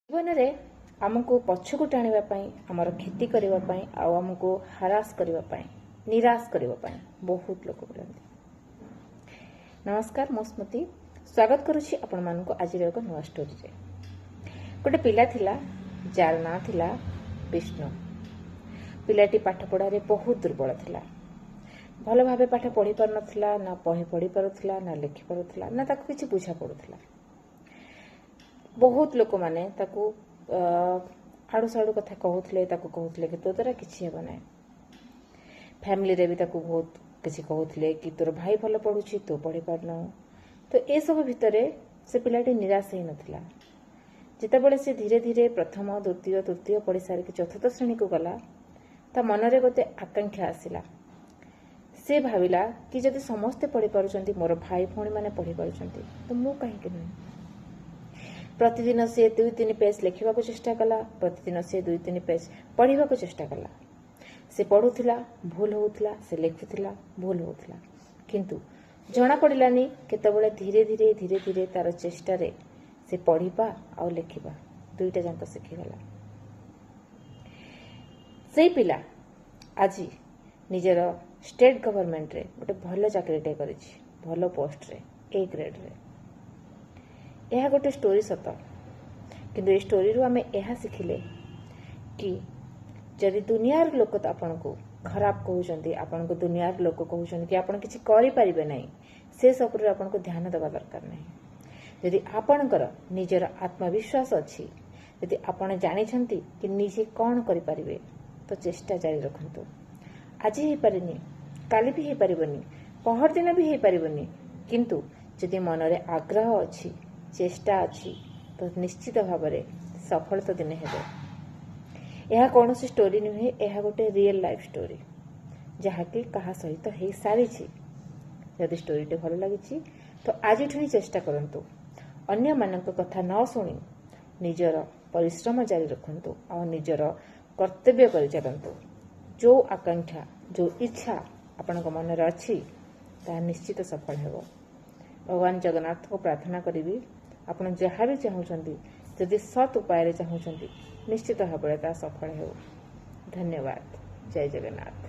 जीवन में आमको पछकु टाणिबा आमर क्षति करने आमको हरास करने निराश करने बहुत लोग बोलते। नमस्कार, मो स्मृति स्वागत करुच्ची आपण मानक आज एक नुआ स्टोरी रे। गोटे पिला थिला जार ना थिला विष्णु। पिलाटी पाठ पढ़ारे बहुत दुर्बल थिला। भल भावे पाठ पढ़ी पार नथिला, ना पढ़ी पारुथिला, ना लिखि पारुथिला, ना ताको किछि बुझा पड़ुथिला। बहुत लोक माने ताकू आड़ू साड़ू कथा कहूले कि तो द्वारा किसी हेब ना। फैमिली रे भी ताकू बहुत किसी कहूले कि तोर भाई भल पढ़ुची तो पढ़ी पारन। तो ए सब भितर से पिलाटी निराश ही नथिला। जितेबाला से धीरे धीरे प्रथम द्वितीय तृतीय पढ़ी सारिक चतुर्थ श्रेणी को गला, ता मनरे गोटे आकांक्षा आसिला। से भाविला कि जदि समस्ते पढ़ी पारुचंती, मोर भाई भौणी माने पढ़ी पारुचंती, तो मु काहेकि नुहे। प्रतिदिन से 2-3 पेज लिखा चेष्टा कला। प्रतिदिन से 2-3 पेज पढ़ा चेष्टा कला। से पढ़ुला भूल होउथला, से लिखुला भूल होउथला, किंतु जना पड़ानी केतबेले धीरे धीरे धीरे धीरे तार चेष्टा से पढ़ा आ लिखा दुईटा जाक शिखीगला। से पिला आज निजर स्टेट गवर्नमेंट रे गोटे भल चाकरीटे करिछि, भल पोस्ट रे ए ग्रेड रे। यह गोटे स्टोरी सत, किंतु ए स्टोरी रू आमे यह शिखिले कि जदि दुनियार लोक तो आपन को खराब कहउचंती, आपन को दुनियार लोक कहउचंती कि आपन किछि करि परिबे नै, से सब रे आपन को ध्यान देबा दरकार नै। यदि आपनकर निजर आत्मविश्वास अछि, यदि आपन जानिछंती कि निजे कोन करि परिबे, तो चेष्टा जारी रखंतु। आज ही पारिनी, काली भी ही पारिबनी, पहर दिन भी ही पारिबनी, किंतु यदि मन रे आग्रह अछि, चेष्टा अच्छी, तो निश्चित भाव में सफल तो दिने हेबे। यह कौन सी स्टोरी नुहे, यह गोटे रियल लाइफ स्टोरी जहाँकि कहा सहित तो हो सारी। यदि स्टोरीटे भल लगी तो आज ही चेष्टा करंतु, अन्य मानक कथा न शुणी निजर परिश्रम जारी रखंतु और निजर कर्तव्य कर चलंतु। जो आकांक्षा जो इच्छा आपण मन रे अछि ता निश्चित सफल हेबो। भगवान जगन्नाथ को प्रार्थना करी आपण जहाँ भी चाहूँगी, यदि सत उपाय चाहूँगी, निश्चित भाव में सफल हो। धन्यवाद। जय जगन्नाथ।